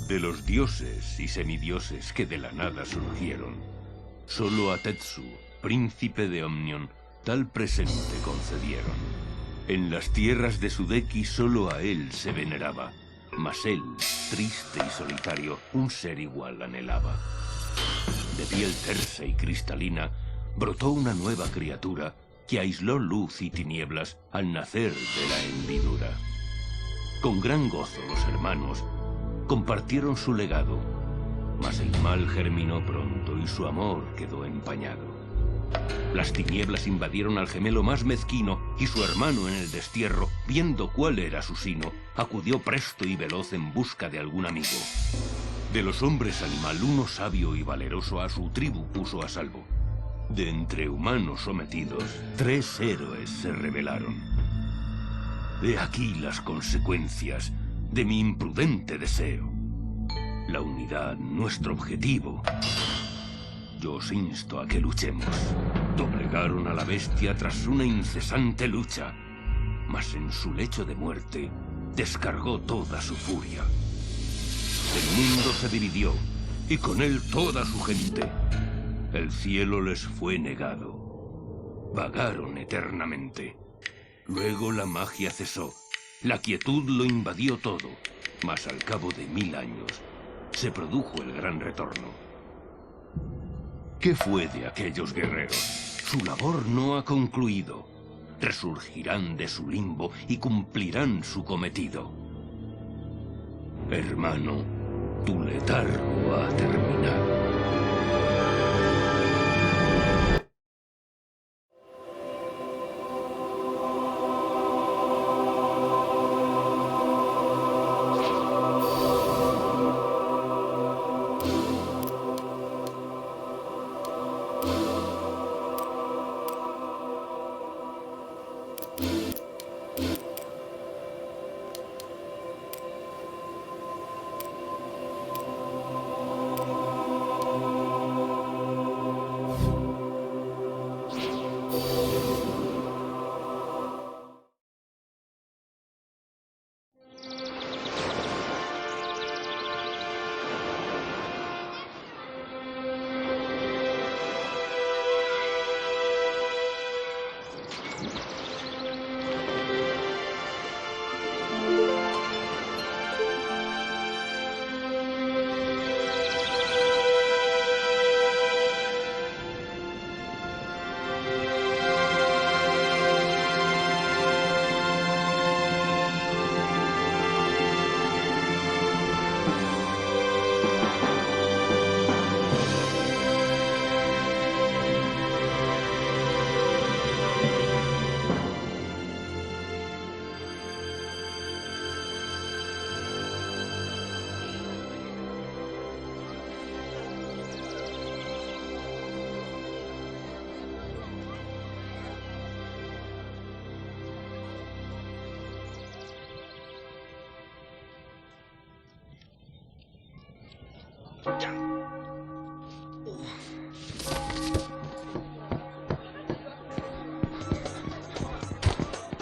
De los dioses y semidioses que de la nada surgieron, solo a Tetsu, príncipe de Omnion, tal presente concedieron. En las tierras de Sudeki solo a él se veneraba, mas él, triste y solitario, un ser igual anhelaba. De piel tersa y cristalina, brotó una nueva criatura que aisló luz y tinieblas al nacer de la hendidura. Con gran gozo los hermanos compartieron su legado, mas el mal germinó pronto y su amor quedó empañado. Las tinieblas invadieron al gemelo más mezquino y su hermano en el destierro, viendo cuál era su sino, acudió presto y veloz en busca de algún amigo. De los hombres animal, uno sabio y valeroso a su tribu puso a salvo. De entre humanos sometidos, 3 héroes se rebelaron. He aquí las consecuencias de mi imprudente deseo. La unidad, nuestro objetivo. Yo os insto a que luchemos. Doblegaron a la bestia tras una incesante lucha, mas en su lecho de muerte descargó toda su furia. El mundo se dividió, y con él toda su gente. El cielo les fue negado. Vagaron eternamente. Luego la magia cesó. La quietud lo invadió todo, mas al cabo de 1000 años se produjo el gran retorno. ¿Qué fue de aquellos guerreros? Su labor no ha concluido. Resurgirán de su limbo y cumplirán su cometido. Hermano, tu letargo ha terminado.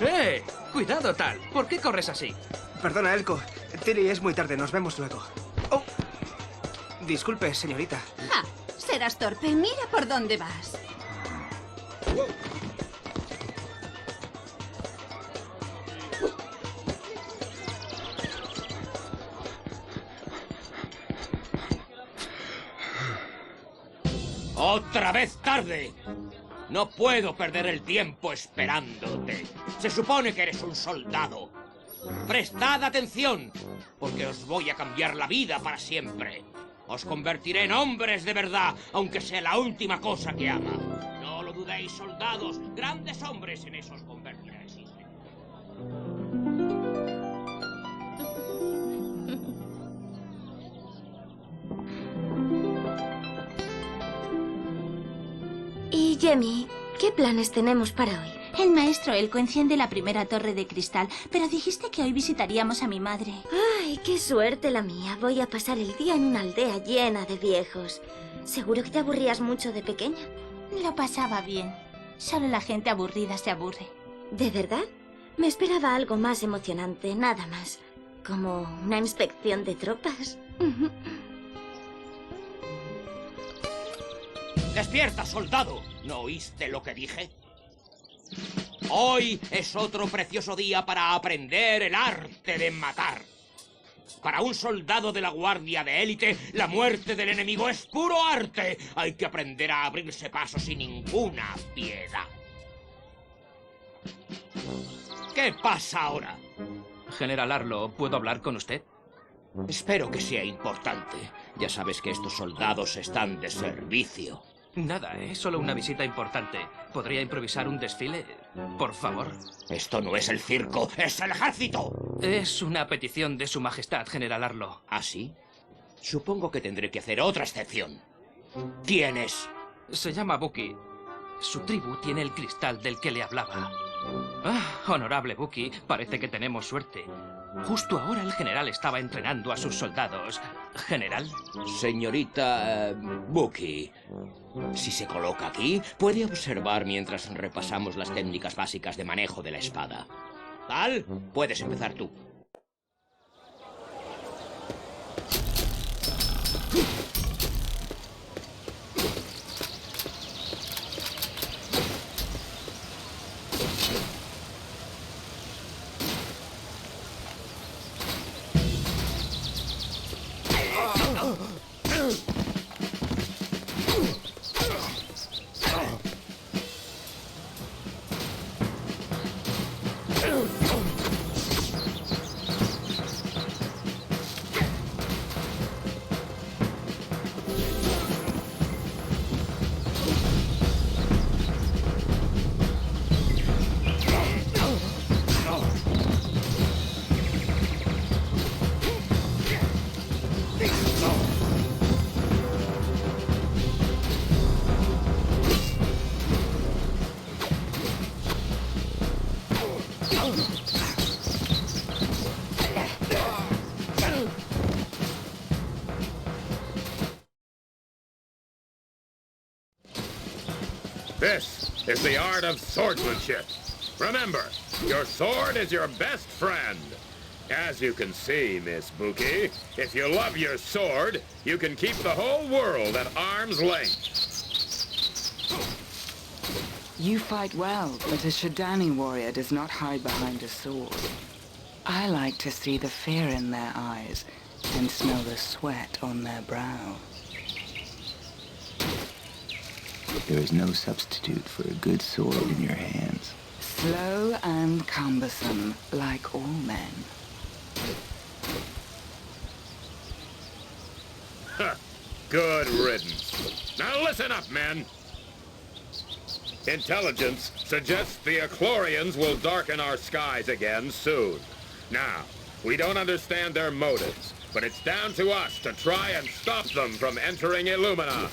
¡Eh! Cuidado, Tal. ¿Por qué corres así? Perdona, Elko. Tilly, es muy tarde. Nos vemos luego. Oh. Disculpe, señorita. Ah, serás torpe. Mira por dónde vas. ¡Otra vez tarde! No puedo perder el tiempo esperándote. Se supone que eres un soldado. Prestad atención, porque os voy a cambiar la vida para siempre. Os convertiré en hombres de verdad, aunque sea la última cosa que ama. No lo dudéis, soldados. Grandes hombres en eso os convertiréis. Y Yemi, ¿qué planes tenemos para hoy? El maestro Elko enciende la primera torre de cristal, pero dijiste que hoy visitaríamos a mi madre. ¡Ay, qué suerte la mía! Voy a pasar el día en una aldea llena de viejos. ¿Seguro que te aburrías mucho de pequeña? Lo pasaba bien. Solo la gente aburrida se aburre. ¿De verdad? Me esperaba algo más emocionante, nada más. Como una inspección de tropas. ¡Despierta, soldado! ¿No oíste lo que dije? Hoy es otro precioso día para aprender el arte de matar. Para un soldado de la guardia de élite, la muerte del enemigo es puro arte. Hay que aprender a abrirse paso sin ninguna piedad. ¿Qué pasa ahora? General Arlo, ¿puedo hablar con usted? Espero que sea importante. Ya sabes que estos soldados están de servicio. Nada, es solo una visita importante. ¿Podría improvisar un desfile? Por favor. Esto no es el circo, es el ejército. Es una petición de su majestad, General Arlo. ¿Ah, sí? Supongo que tendré que hacer otra excepción. ¿Quién es? Se llama Buki. Su tribu tiene el cristal del que le hablaba. Ah, honorable Buki, parece que tenemos suerte. Justo ahora el general estaba entrenando a sus soldados. ¿General? Señorita Buki, si se coloca aquí, puede observar mientras repasamos las técnicas básicas de manejo de la espada. Tal, puedes empezar tú. This is the art of swordsmanship. Remember, your sword is your best friend. As you can see, Miss Buki, if you love your sword, you can keep the whole world at arm's length. You fight well, but a Shadani warrior does not hide behind a sword. I like to see the fear in their eyes and smell the sweat on their brow. There is no substitute for a good sword in your hands. Slow and cumbersome, like all men. Good riddance. Now listen up, men. Intelligence suggests the Echlorians will darken our skies again soon. Now, we don't understand their motives, but it's down to us to try and stop them from entering Illumina.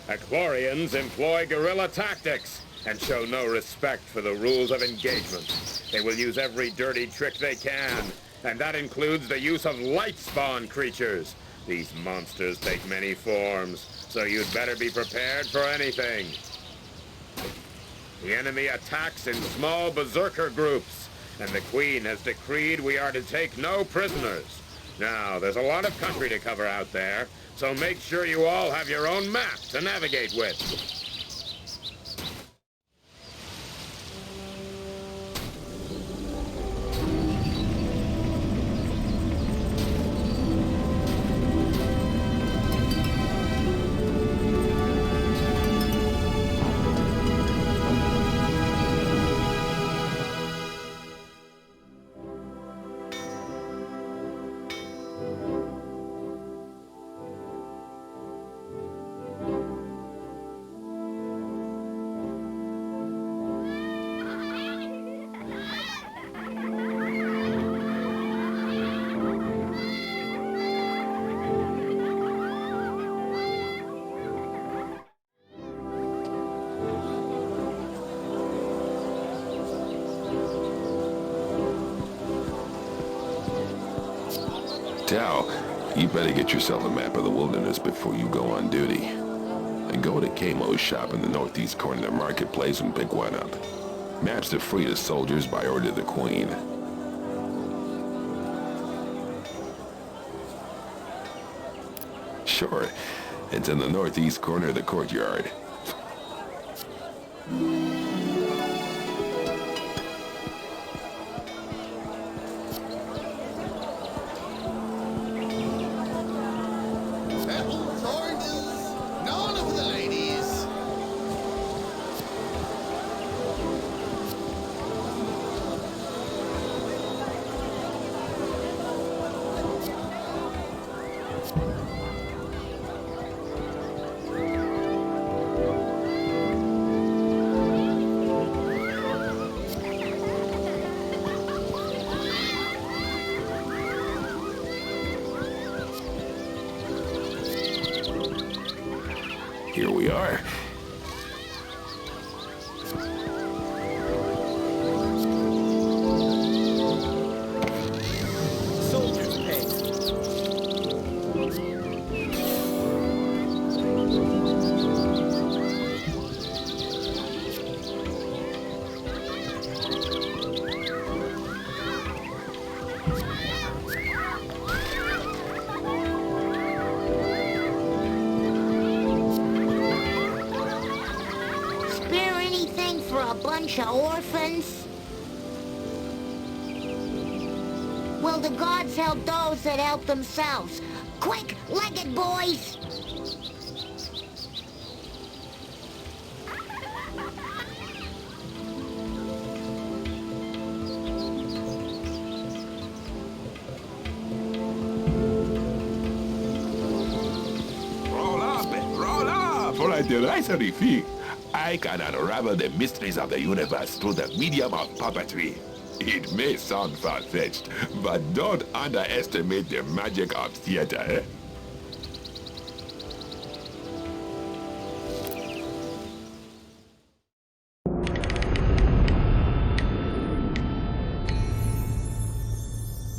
Echlorians employ guerrilla tactics and show no respect for the rules of engagement. They will use every dirty trick they can, and that includes the use of light spawn creatures. These monsters take many forms, so you'd better be prepared for anything. The enemy attacks in small berserker groups, and the Queen has decreed we are to take no prisoners. Now, there's a lot of country to cover out there, so make sure you all have your own map to navigate with. Tao, you better get yourself a map of the wilderness before you go on duty. And go to Kamo's shop in the northeast corner of the marketplace and pick one up. Maps are free to soldiers by order of the Queen. Sure. It's in the northeast corner of the courtyard. Apples, oranges, none of the ladies. Here we are. Soldier's pay. Spare anything for a bunch of orphans? Well, the gods help those that help themselves. Quick, legged boys! Roll up! For a derisory fee, I can unravel the mysteries of the universe through the medium of puppetry. It may sound far-fetched, but don't underestimate the magic of theater, eh?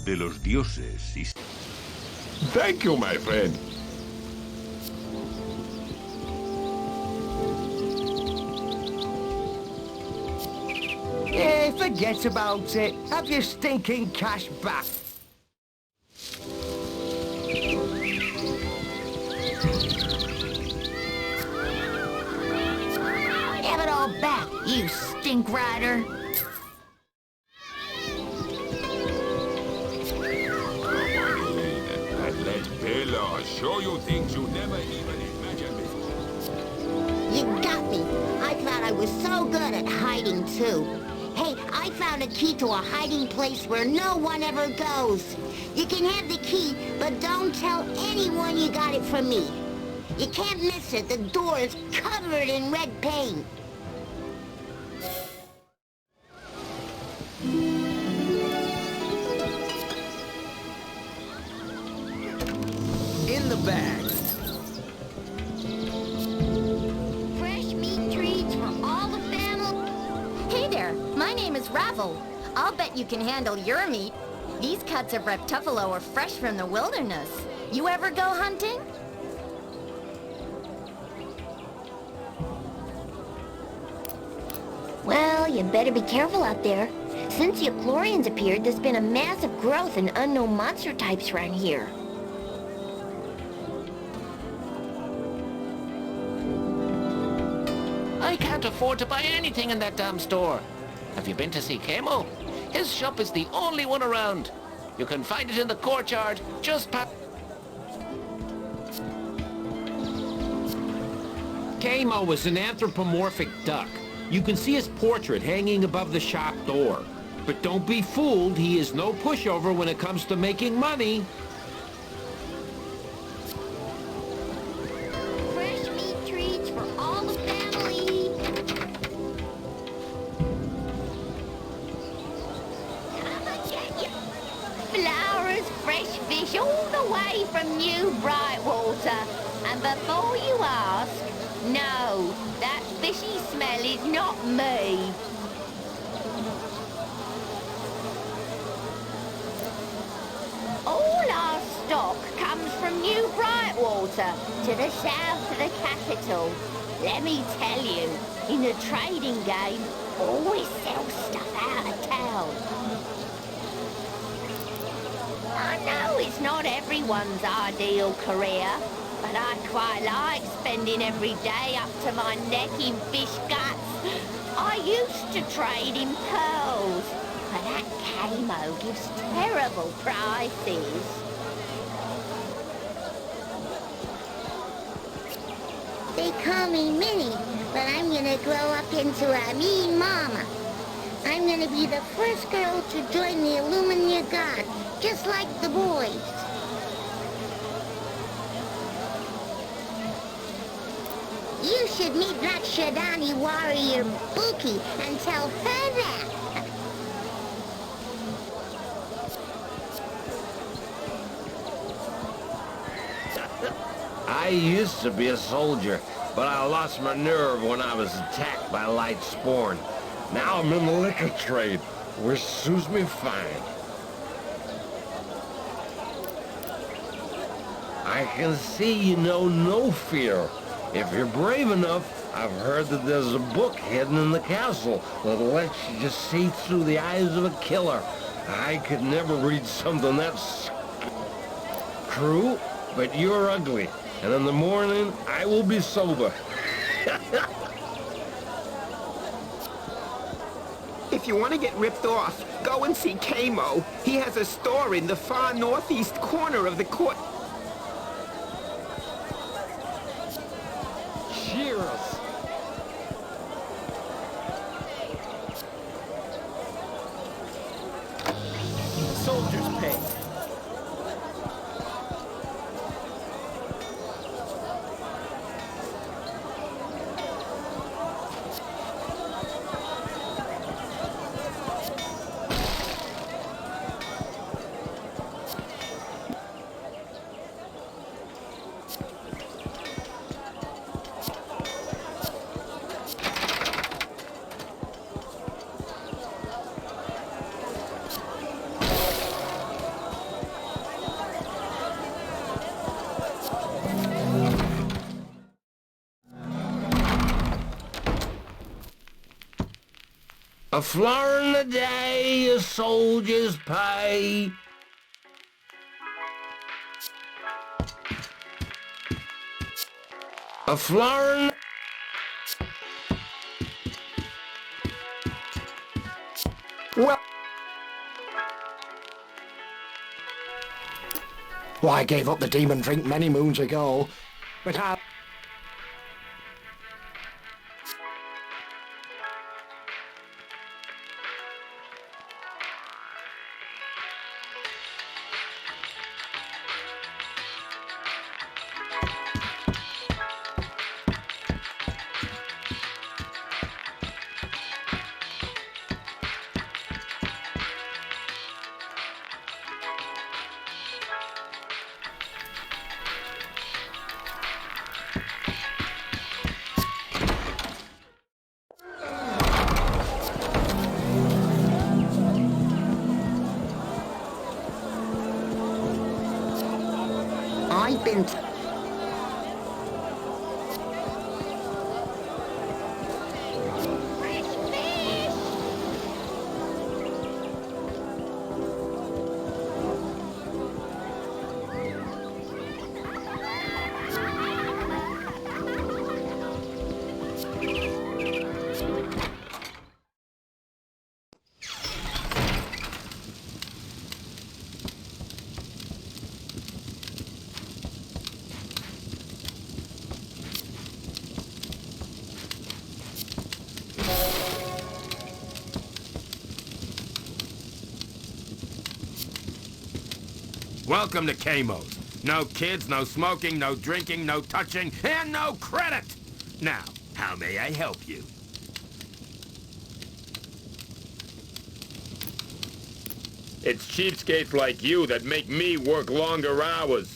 De los dioses y... Thank you, my friend. Yeah, forget about it. Have your stinking cash back. Have it all back, you stink rider. And let Bella show you things you never even imagined before. You got me. I thought I was so good at hiding, too. Hey, I found a key to a hiding place where no one ever goes. You can have the key, but don't tell anyone you got it from me. You can't miss it. The door is covered in red paint. In the bag. Fresh meat treats for all the family. Hey there, my name is Ravel. I'll bet you can handle your meat. These cuts of Reptuffalo are fresh from the wilderness. You ever go hunting? Well, you better be careful out there. Since the Echlorians appeared, there's been a massive growth in unknown monster types around here. I can't afford to buy anything in that damn store. Have you been to see Kamo? His shop is the only one around. You can find it in the courtyard, just past... Kamo is an anthropomorphic duck. You can see his portrait hanging above the shop door. But don't be fooled, he is no pushover when it comes to making money. Fresh meat treats for all the family. Come and get you. Flowers, fresh fish, all the way from New Brightwater. And before you ask, no, that fishy smell is not me. All our stock comes from New Brightwater, to the south of the capital. Let me tell you, in the trading game, always sell stuff out of town. I know it's not everyone's ideal career, but I quite like spending every day up to my neck in fish guts. I used to trade in pearls, but that Kamo gives terrible prices. They call me Minnie, but I'm gonna grow up into a mean mama. I'm gonna be the first girl to join the Illumina God, just like the boys. You should meet that Shadani warrior, Buki, and tell her that. I used to be a soldier, but I lost my nerve when I was attacked by light spawn. Now I'm in the liquor trade, which suits me fine. I can see you know no fear. If you're brave enough, I've heard that there's a book hidden in the castle that'll let you just see through the eyes of a killer. I could never read something that's true, but you're ugly, and in the morning, I will be sober. If you want to get ripped off, go and see Kamo. He has a store in the far northeast corner of the court. Cheers! Soldier's pay. A florin a day, a soldier's pay. A florin... Well, I gave up the demon drink many moons ago, but I... I've been... Welcome to Kamo's. No kids, no smoking, no drinking, no touching, and no credit! Now, how may I help you? It's cheapskates like you that make me work longer hours.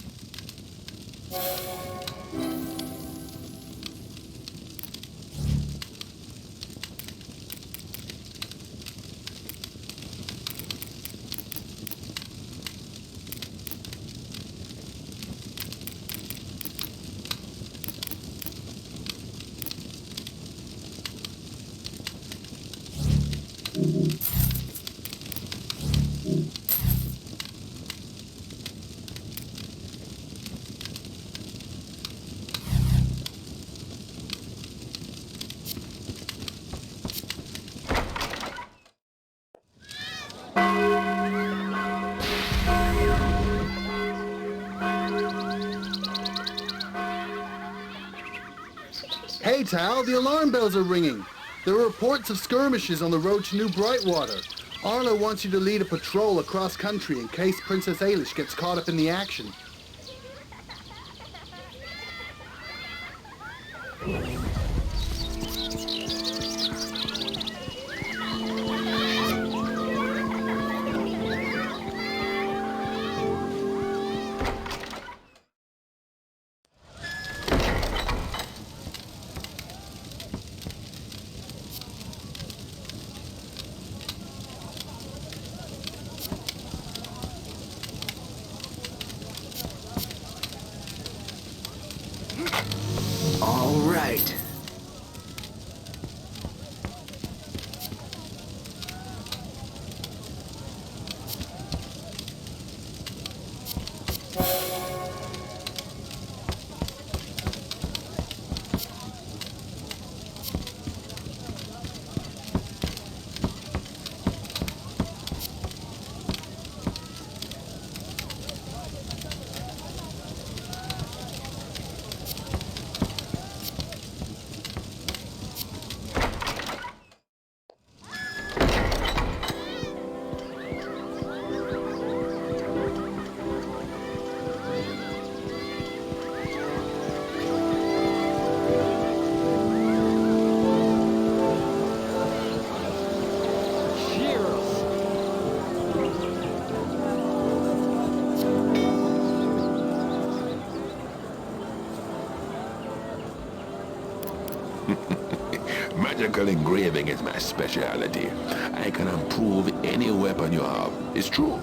Tal, the alarm bells are ringing. There are reports of skirmishes on the road to New Brightwater. Arlo wants you to lead a patrol across country in case Princess Ailish gets caught up in the action. All right. Magical engraving is my specialty. I can improve any weapon you have. It's true.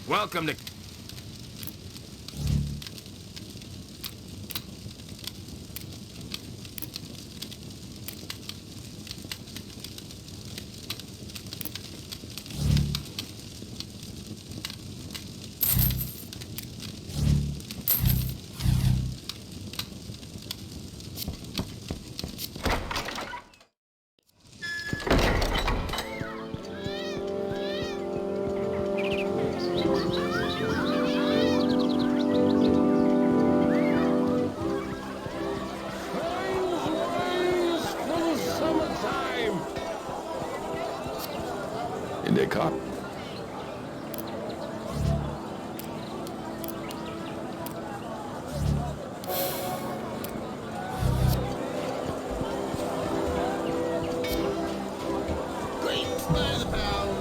Welcome to... In their car. Great by the pound.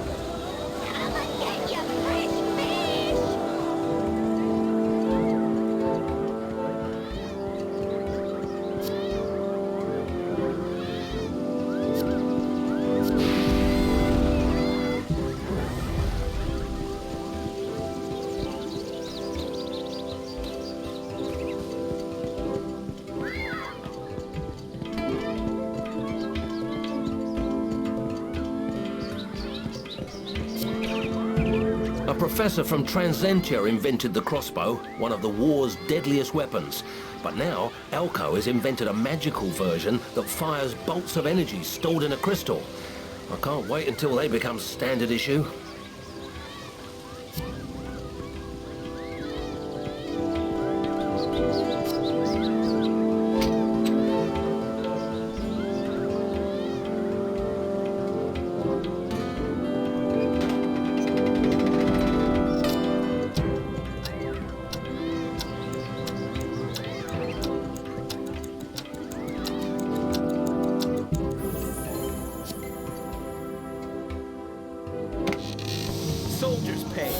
A professor from Transentia invented the crossbow, one of the war's deadliest weapons. But now, Elko has invented a magical version that fires bolts of energy stored in a crystal. I can't wait until they become standard issue. pay.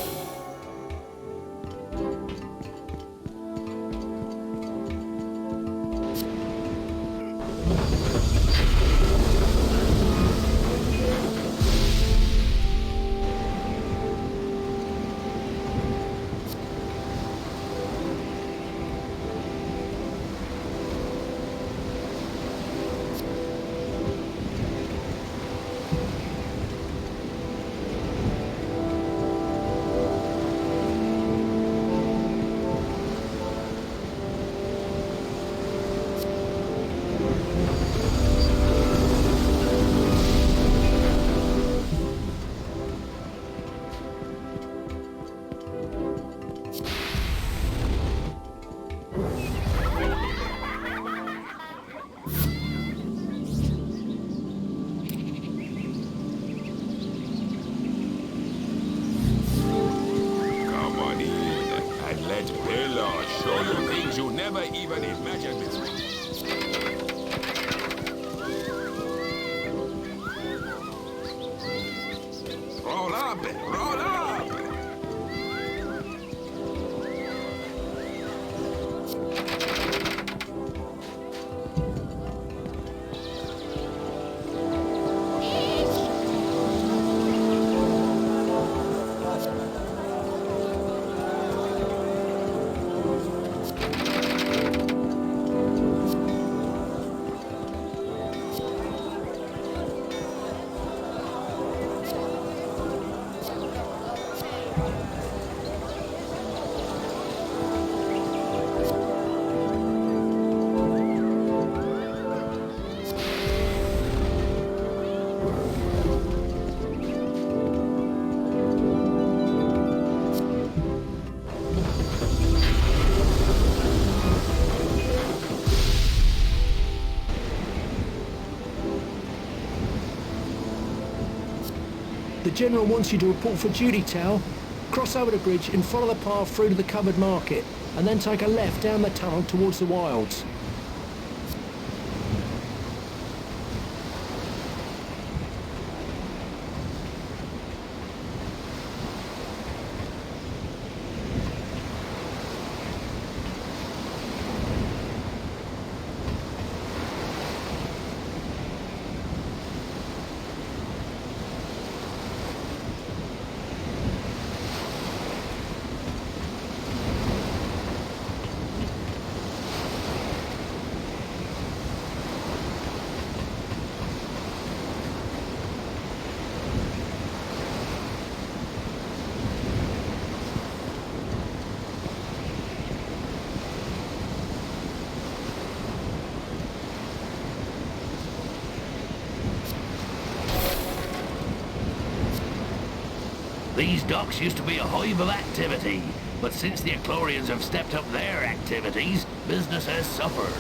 Come on in and let Bella show you things you never even imagined before. Roll up, roll up! The General wants you to report for duty, Tal. Cross over the bridge and follow the path through to the covered market, and then take a left down the tunnel towards the wilds. These docks used to be a hive of activity, but since the Eclorians have stepped up their activities, business has suffered.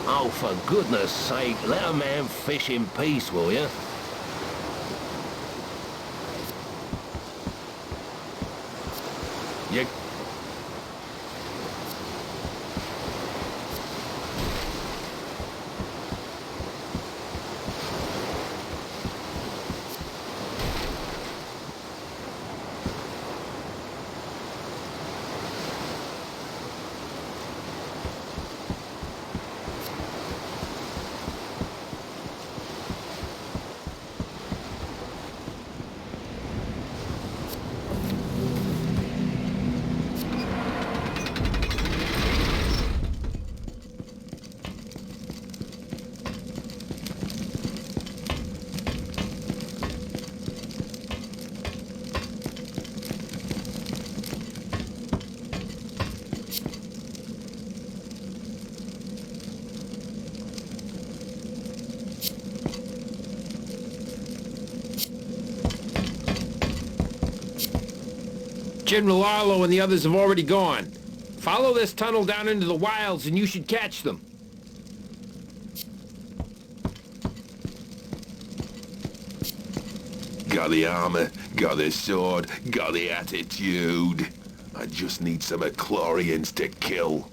Oh, for goodness sake, let a man fish in peace, will you? You... General Arlo and the others have already gone. Follow this tunnel down into the wilds and you should catch them. Got the armor, got the sword, got the attitude. I just need some Eclorians to kill.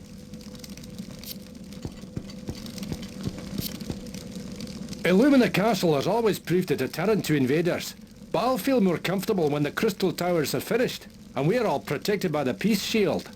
Illumina Castle has always proved a deterrent to invaders, but I'll feel more comfortable when the Crystal Towers are finished, and we're all protected by the Peace Shield.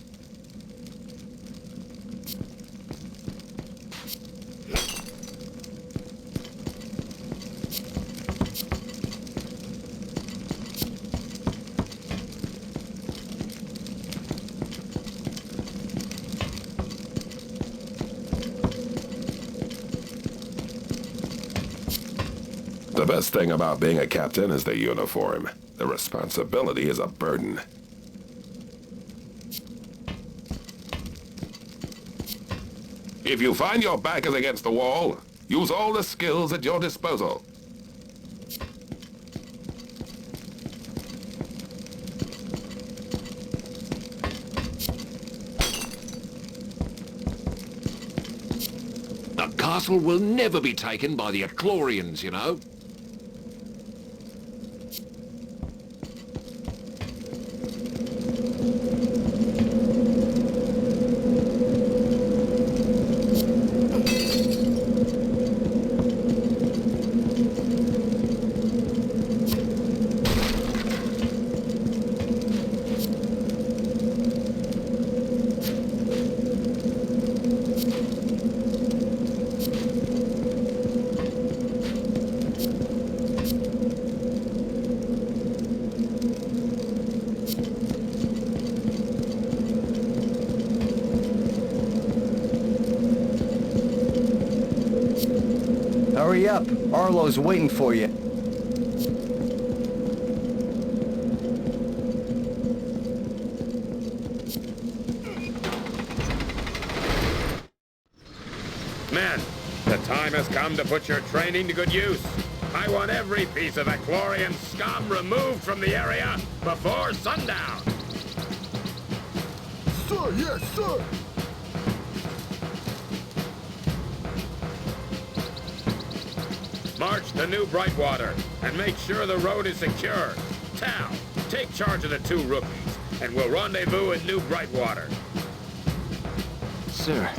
The best thing about being a captain is the uniform. The responsibility is a burden. If you find your back is against the wall, use all the skills at your disposal. The castle will never be taken by the Eclorians, you know. Hurry up, Arlo's waiting for you. Men, the time has come to put your training to good use. I want every piece of Eclorian scum removed from the area before sundown. Sir, yes, sir. March to New Brightwater and make sure the road is secure. Tal, take charge of the two rookies, and we'll rendezvous in New Brightwater. Sir.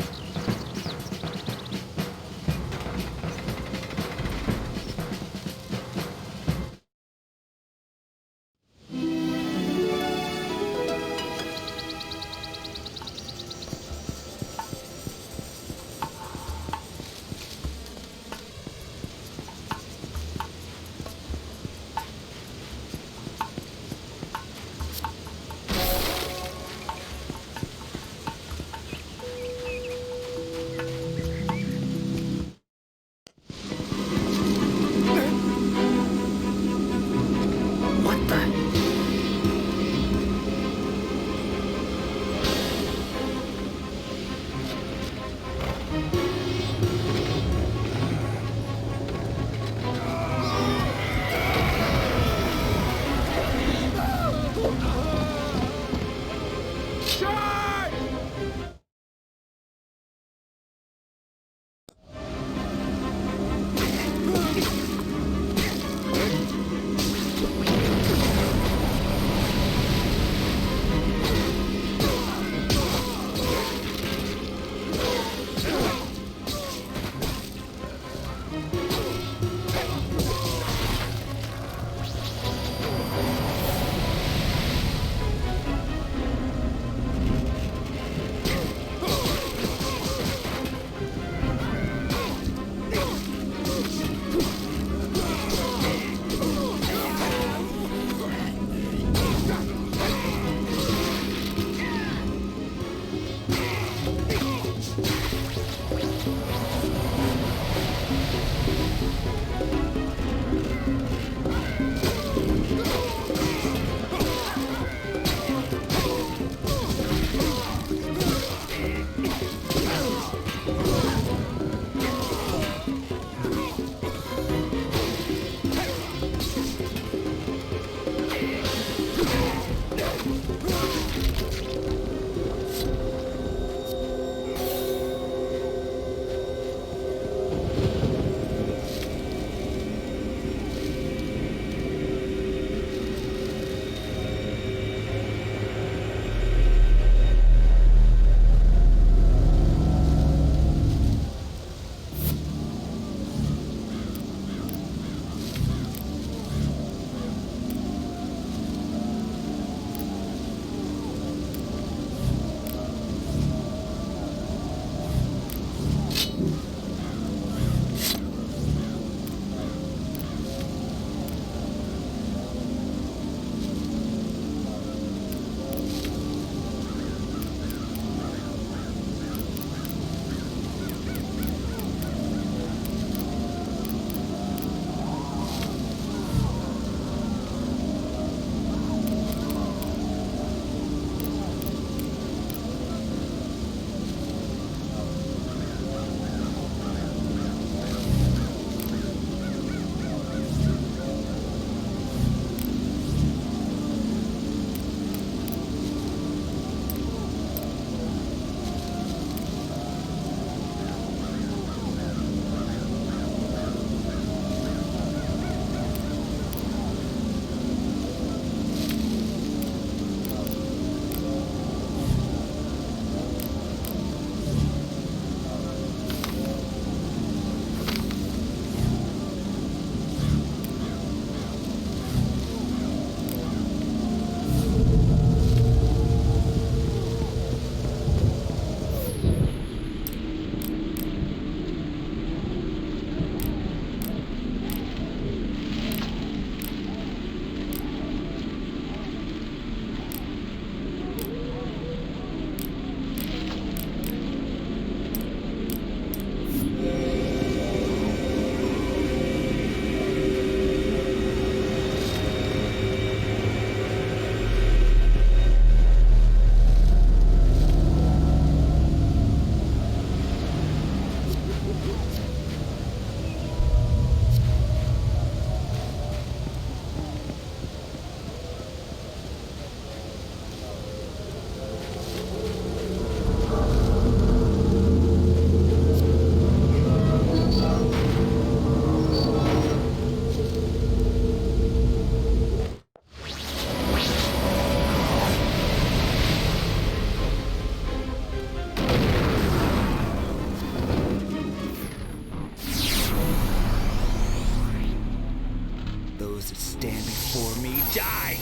those that stand before me die!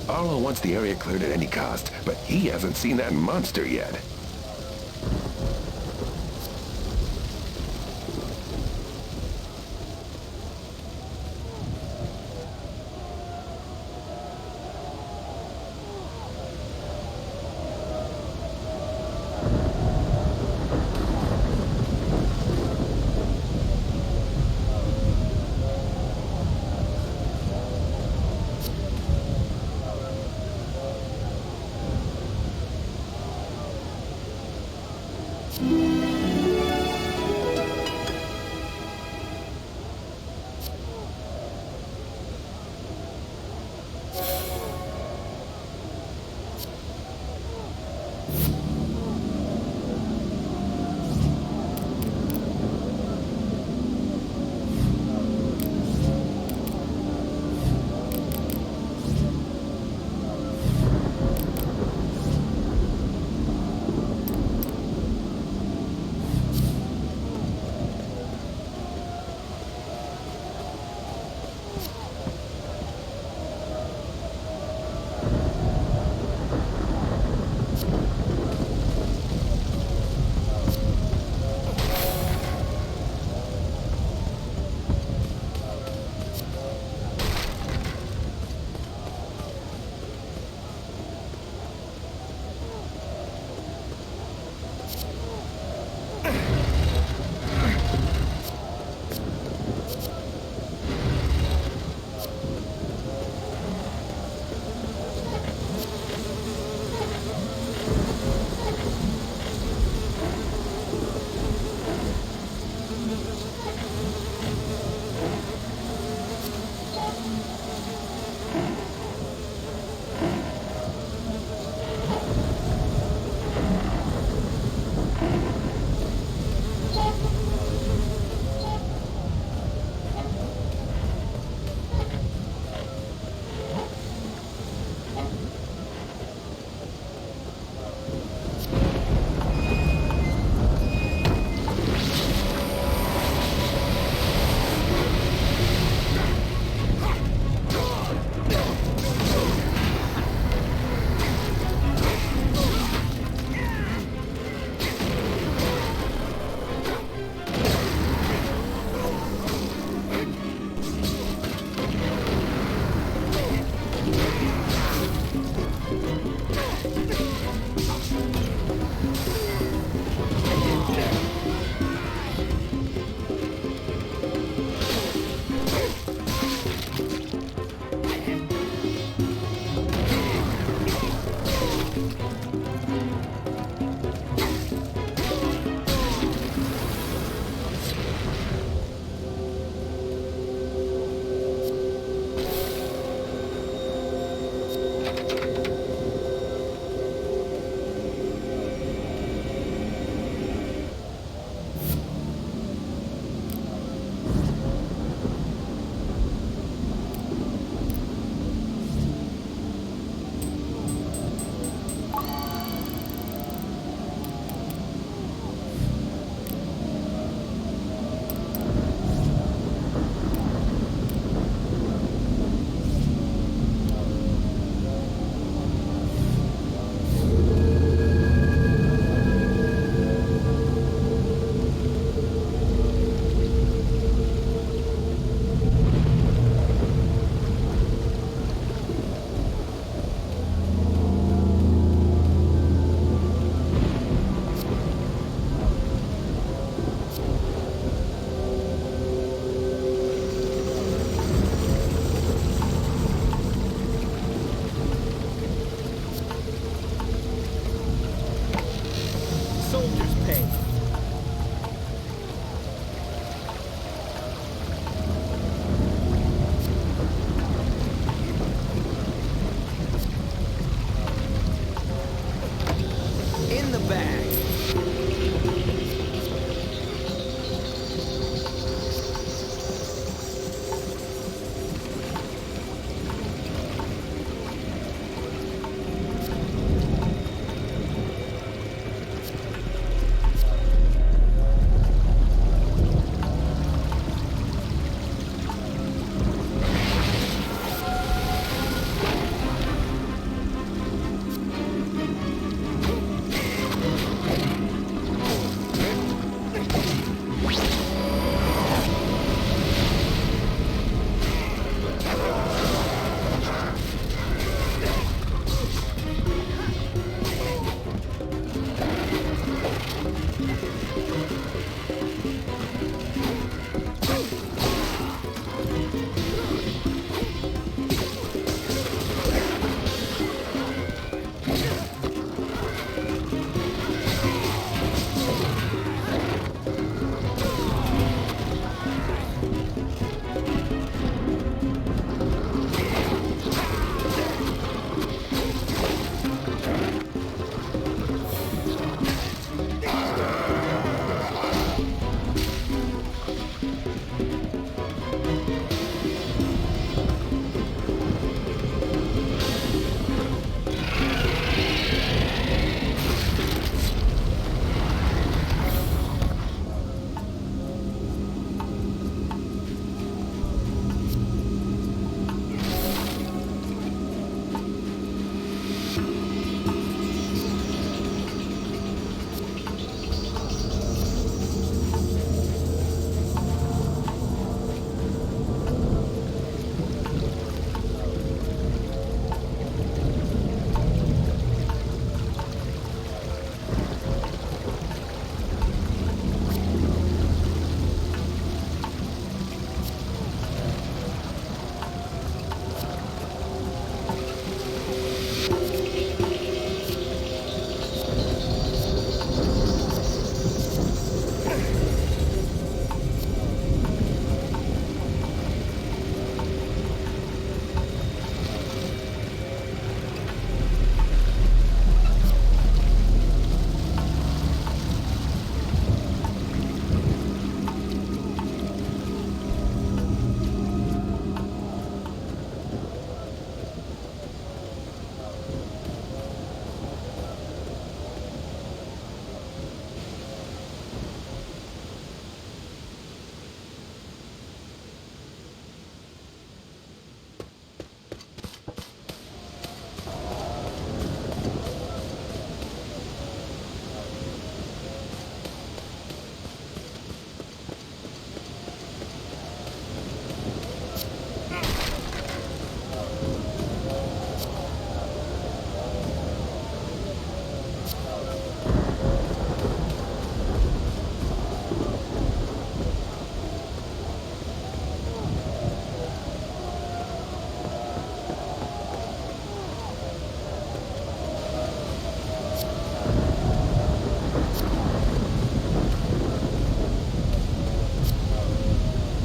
Arlo wants the area cleared at any cost, but he hasn't seen that monster yet.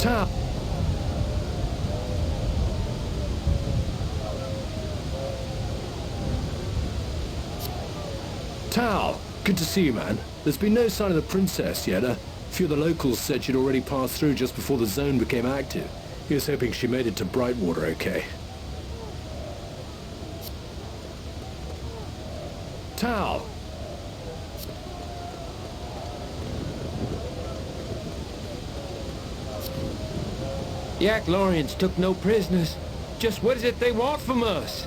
Tal! Tal! Good to see you, man. There's been no sign of the princess yet. A few of the locals said she'd already passed through just before the zone became active. He was hoping she made it to Brightwater okay. Tal! The Acklorians took no prisoners. Just what is it they want from us?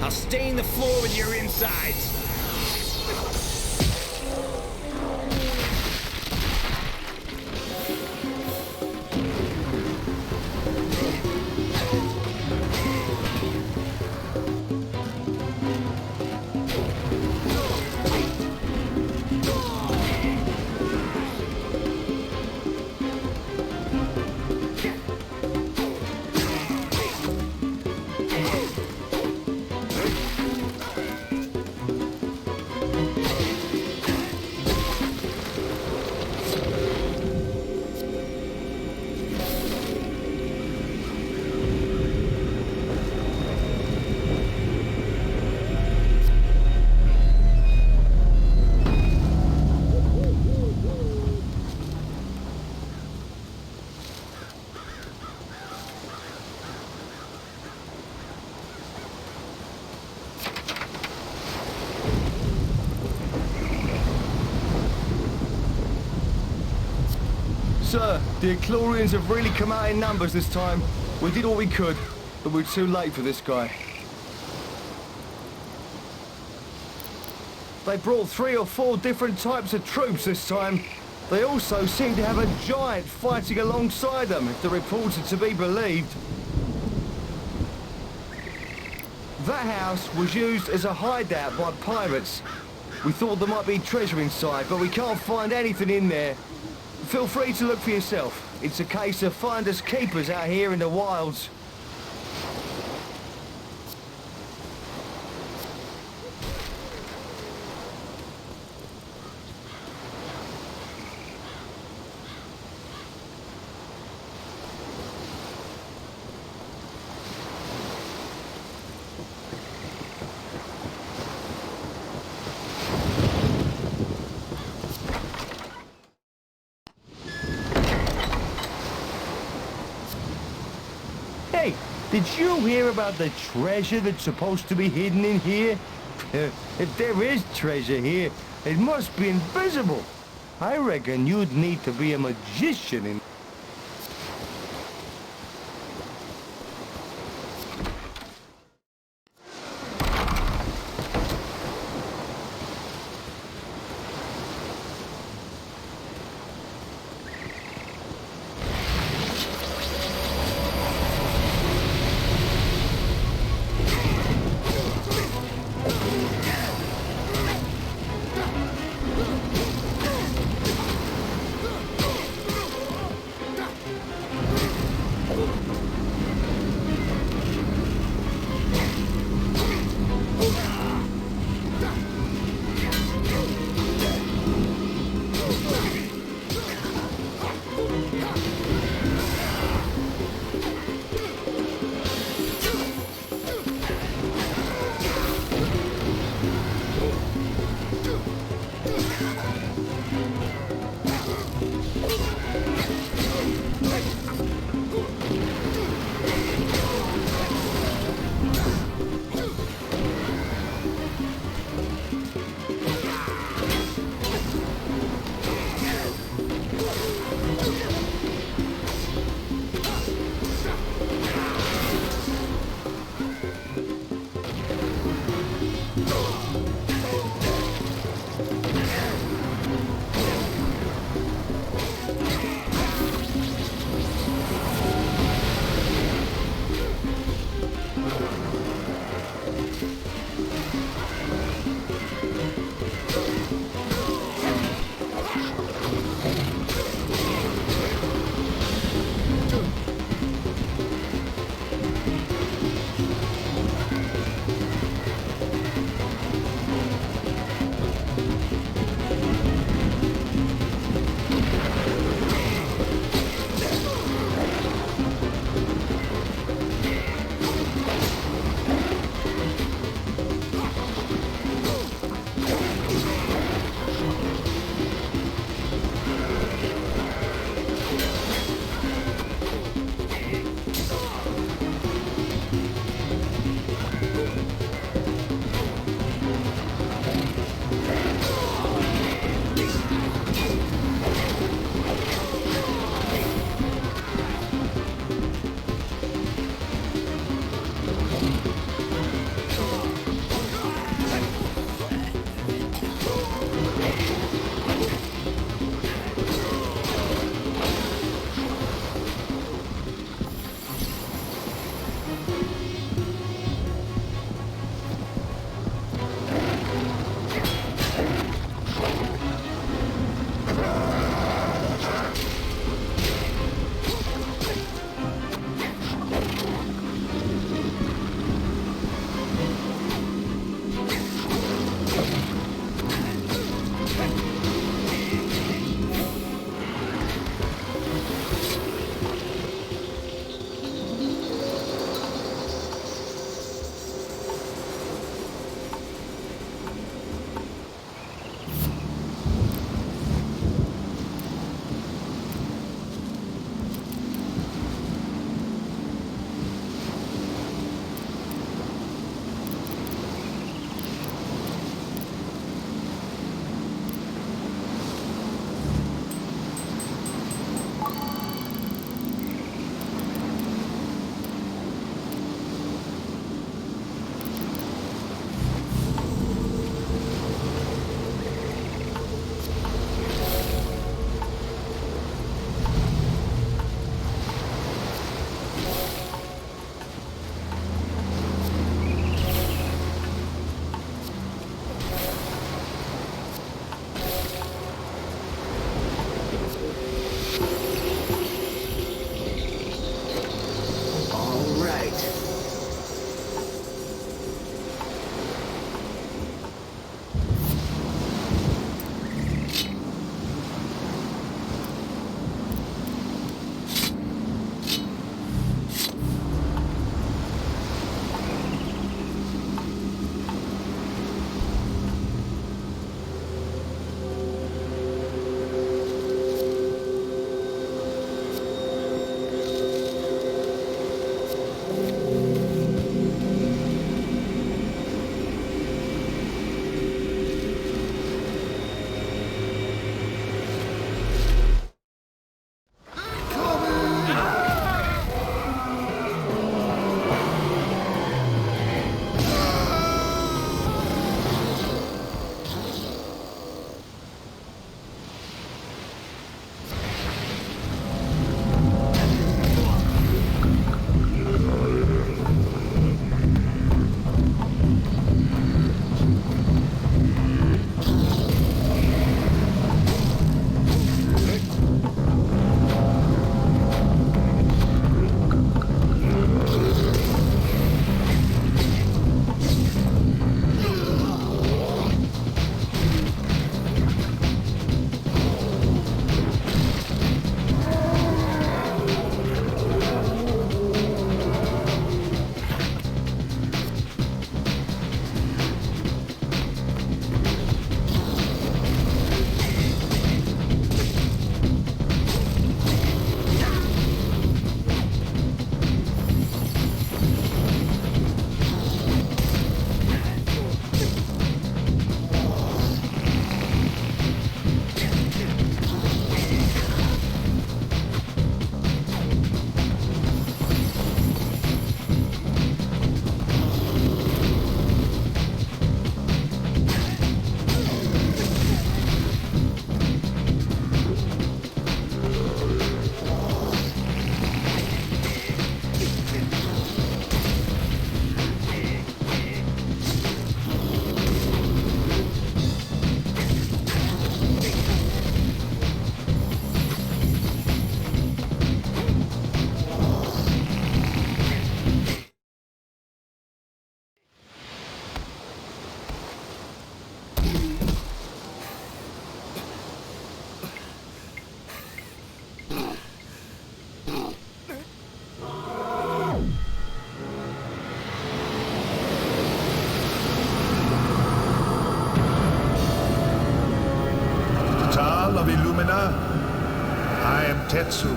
I'll stain the floor with your insides. sir. The Eclorians have really come out in numbers this time. We did all we could, but we're too late for this guy. They brought 3 or 4 different types of troops this time. They also seem to have a giant fighting alongside them, if the reports are to be believed. That house was used as a hideout by pirates. We thought there might be treasure inside, but we can't find anything in there. Feel free to look for yourself. It's a case of finders keepers out here in the wilds. Hey, did you hear about the treasure that's supposed to be hidden in here? If there is treasure here, it must be invisible. I reckon you'd need to be a magician in... Tetsu.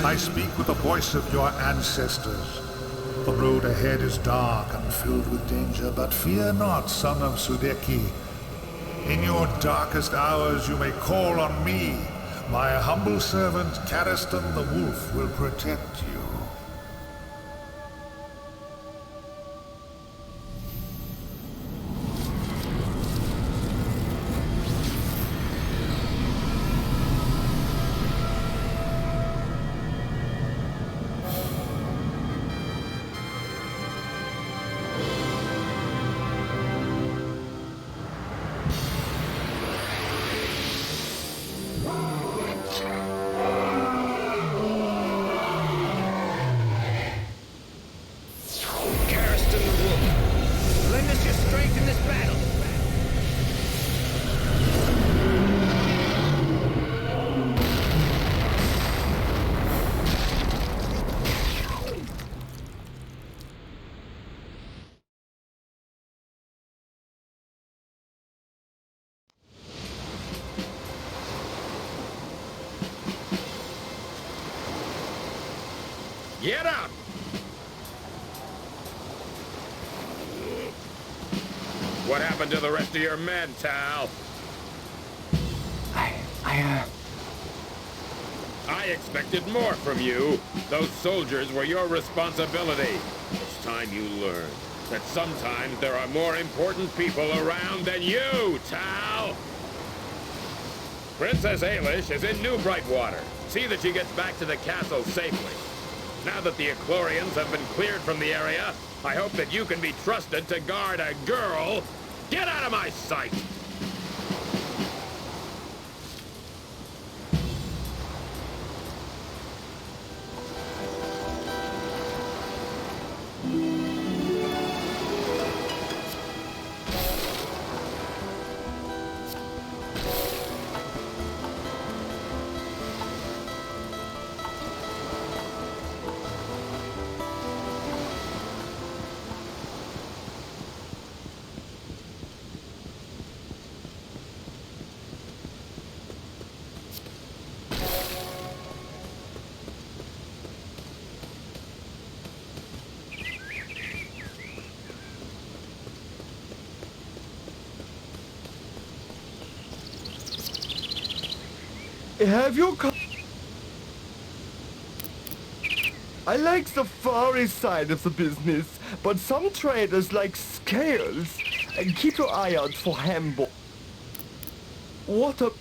I speak with the voice of your ancestors. The road ahead is dark and filled with danger, but fear not, son of Sudeki. In your darkest hours you may call on me. My humble servant, Karistan the Wolf, will protect you. Get up! What happened to the rest of your men, Tal? I expected more from you. Those soldiers were your responsibility. It's time you learn that sometimes there are more important people around than you, Tal! Princess Ailish is in New Brightwater. See that she gets back to the castle safely. Now that the Echlorians have been cleared from the area, I hope that you can be trusted to guard a girl. Get out of my sight! Have your I like the furry side of the business, but some traders like scales. And keep your eye out for Hambo. What a...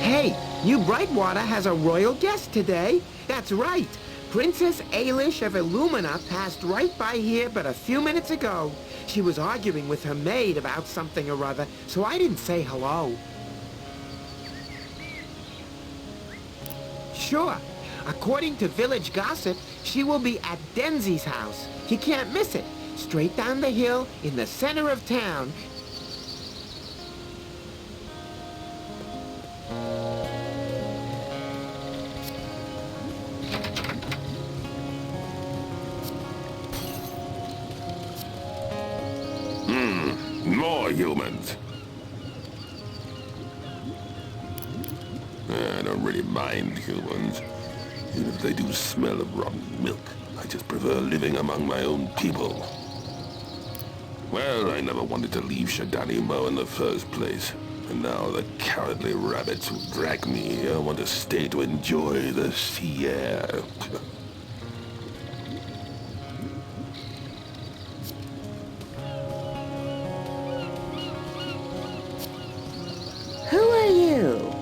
Hey, New Brightwater has a royal guest today. That's right. Princess Ailish of Illumina passed right by here but a few minutes ago. She was arguing with her maid about something or other, so I didn't say hello. Sure. According to village gossip, she will be at Denzi's house. You can't miss it. Straight down the hill in the center of town. for humans. I don't really mind humans. Even if they do smell of rotten milk, I just prefer living among my own people. Well, I never wanted to leave Shadani Mo in the first place. And now the cowardly rabbits who drag me here want to stay to enjoy the sea air. Who are you?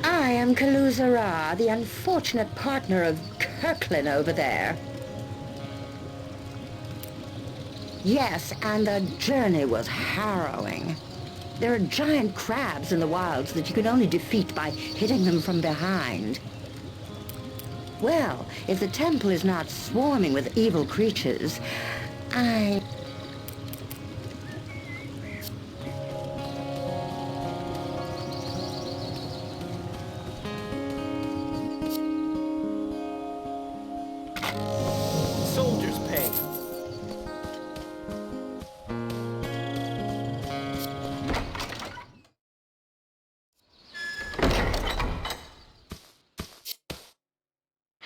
I am Kaluzara, the unfortunate partner of Kirkland over there. Yes, and the journey was harrowing. There are giant crabs in the wilds that you can only defeat by hitting them from behind. Well, if the temple is not swarming with evil creatures, I... Soldier's pay.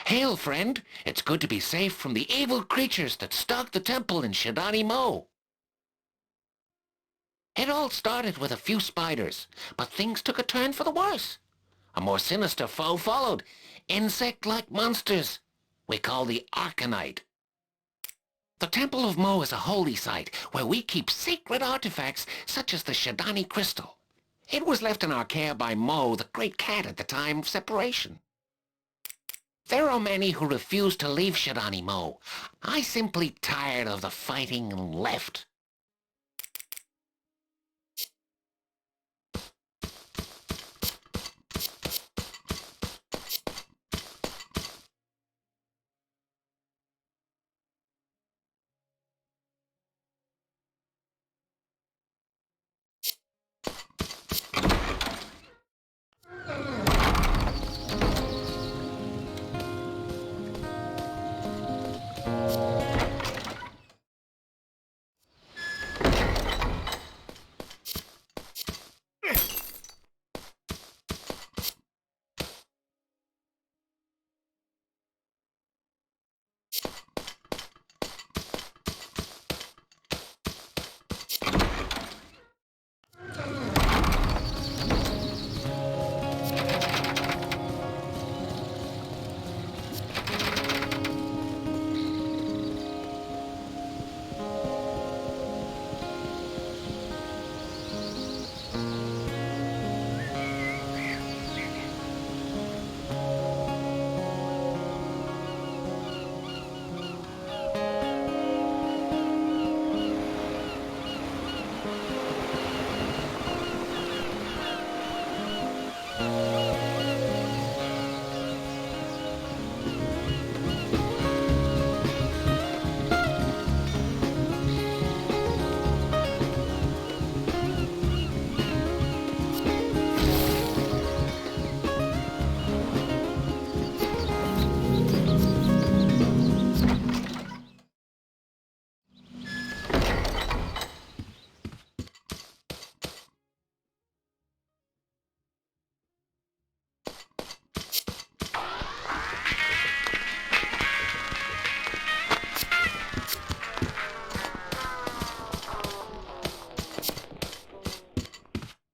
Hail, friend. It's good to be safe from the evil creatures that stalk the temple in Shadani Mo. It all started with a few spiders, but things took a turn for the worse. A more sinister foe followed, insect-like monsters we call the Arcanite. The Temple of Mo is a holy site where we keep sacred artifacts such as the Shadani Crystal. It was left in our care by Mo, the great cat, at the time of separation. There are many who refuse to leave Shadani Mo. I simply tired of the fighting and left.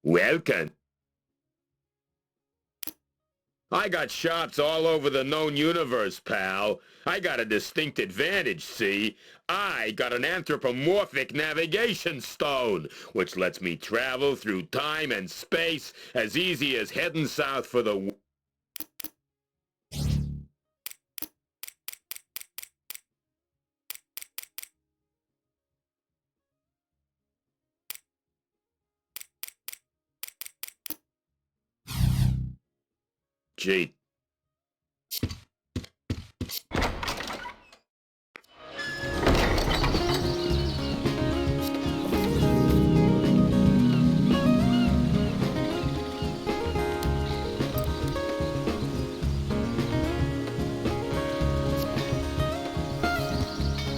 Welcome. I got shots all over the known universe, pal. I got a distinct advantage, see? I got an anthropomorphic navigation stone, which lets me travel through time and space as easy as heading south for the... Gee.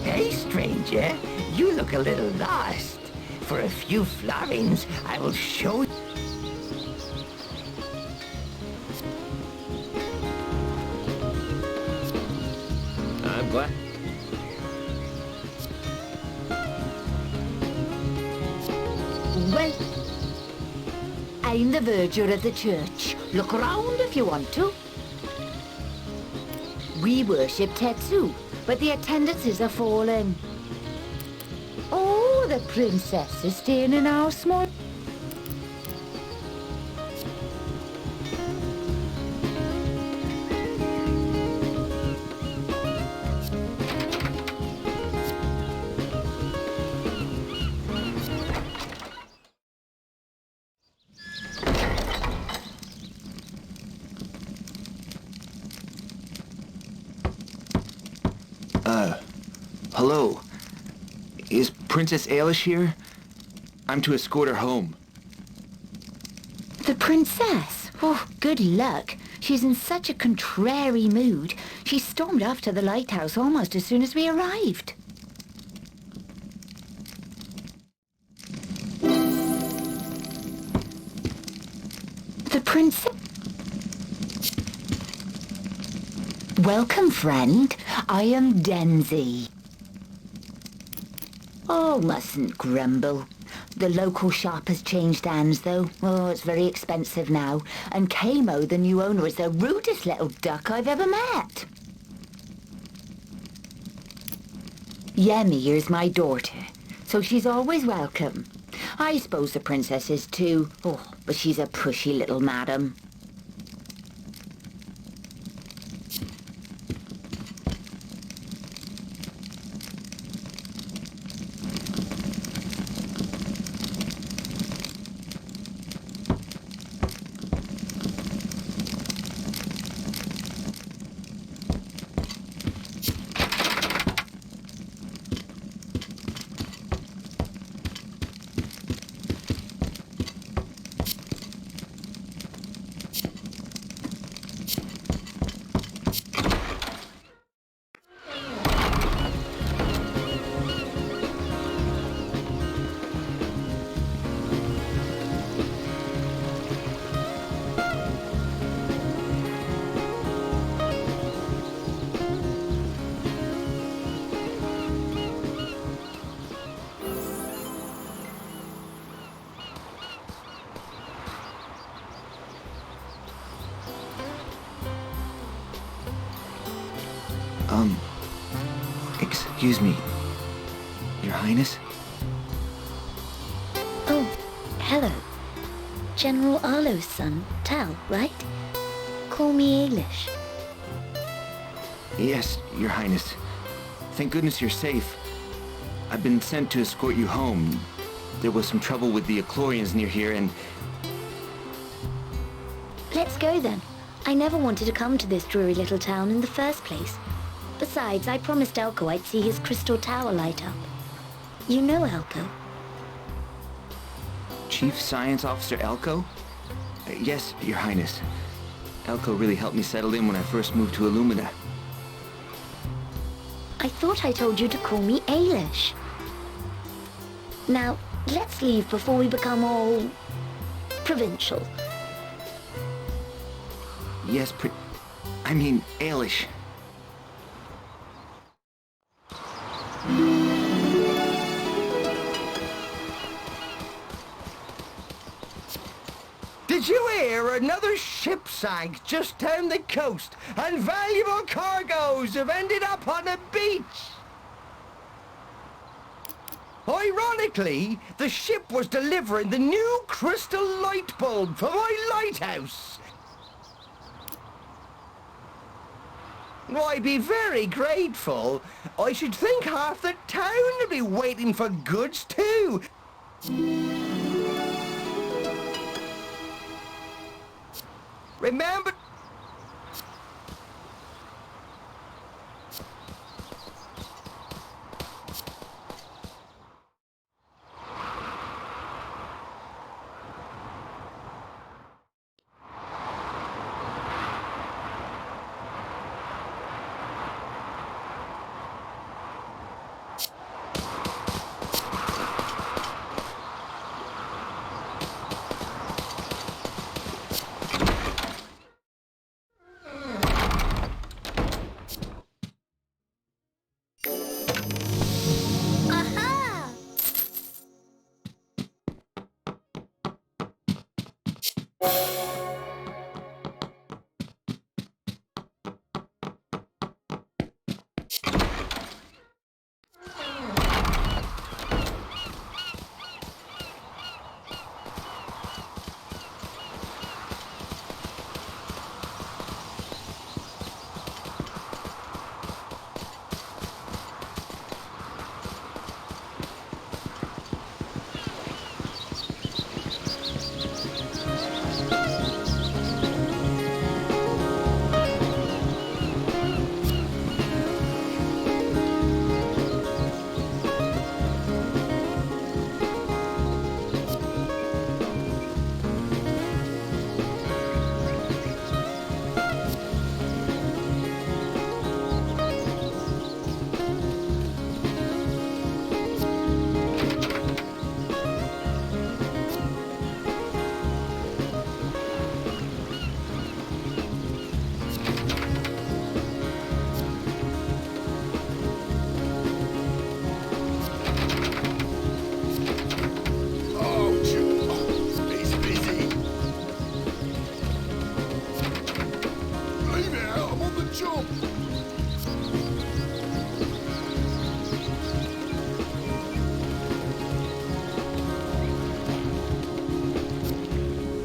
Hey, stranger. You look a little lost. For a few florins, I will show you. I'm glad. Well, I'm the verger of the church. Look around if you want to. We worship Tetsu, but the attendances are falling. Oh, the princess is staying in our small... Hello. Is Princess Ailish here? I'm to escort her home. The princess? Oh, good luck. She's in such a contrary mood. She stormed off to the lighthouse almost as soon as we arrived. The princess... Welcome, friend. I am Denzi. Oh, mustn't grumble. The local shop has changed hands, though. Oh, it's very expensive now. And Kamo, the new owner, is the rudest little duck I've ever met. Yemi is my daughter, so she's always welcome. I suppose the princess is too. Oh, but she's a pushy little madam. Excuse me, Your Highness? Oh, hello. General Arlo's son, Tal, right? Call me Ailish. Yes, Your Highness. Thank goodness you're safe. I've been sent to escort you home. There was some trouble with the Eclorians near here and... Let's go then. I never wanted to come to this dreary little town in the first place. Besides, I promised Elko I'd see his crystal tower light up. You know Elko? Chief Science Officer Elko? Yes, Your Highness. Elko really helped me settle in when I first moved to Illumina. I thought I told you to call me Ailish. Now, let's leave before we become all... provincial. Yes, I mean, Ailish. Did you hear another ship sank just down the coast and valuable cargoes have ended up on the beach? Ironically, the ship was delivering the new crystal light bulb for my lighthouse. I'd be very grateful. I should think half the town would be waiting for goods too. Remember...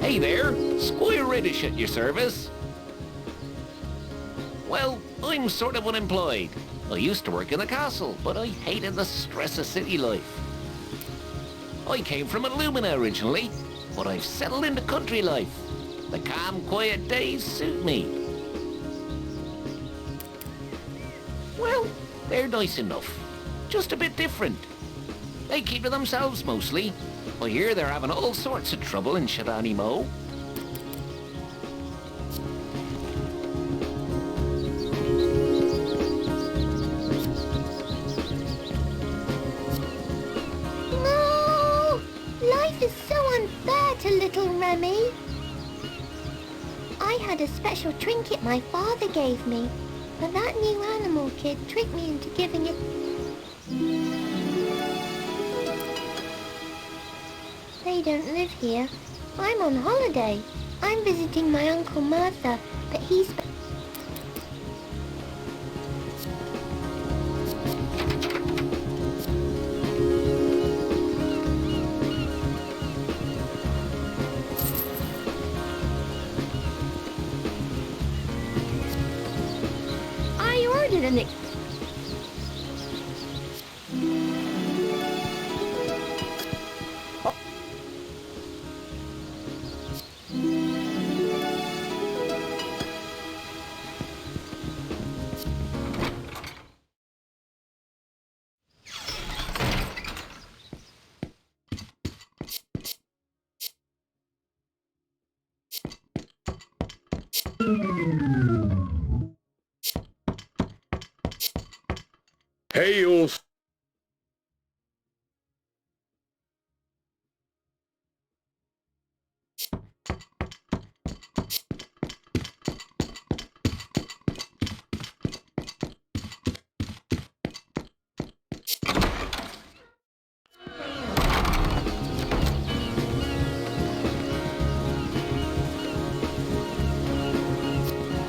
Hey there, Squire Reddish at your service. Well, I'm sort of unemployed. I used to work in the castle, but I hated the stress of city life. I came from Illumina originally, but I've settled into country life. The calm, quiet days suit me. Well, they're nice enough. Just a bit different. They keep to themselves mostly. I hear they're having all sorts of trouble in Shadani Mo. No! Life is so unfair to little Remy. I had a special trinket my father gave me, but that new animal kid tricked me into giving it... They don't live here. I'm on holiday. I'm visiting my Uncle Martha, but he's... I ordered an... Hey, you'll...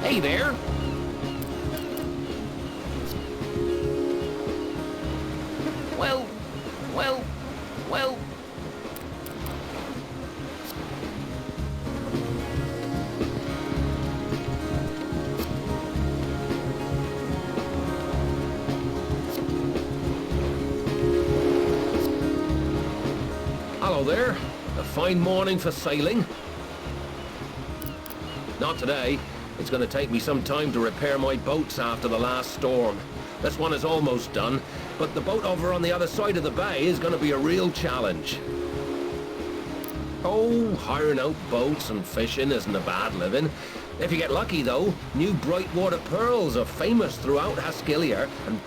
Hey there. Well. Hello there. A fine morning for sailing. Not today. It's going to take me some time to repair my boats after the last storm. This one is almost done, but the boat over on the other side of the bay is going to be a real challenge. Oh, hiring out boats and fishing isn't a bad living. If you get lucky, though, new Brightwater pearls are famous throughout Haskilia, and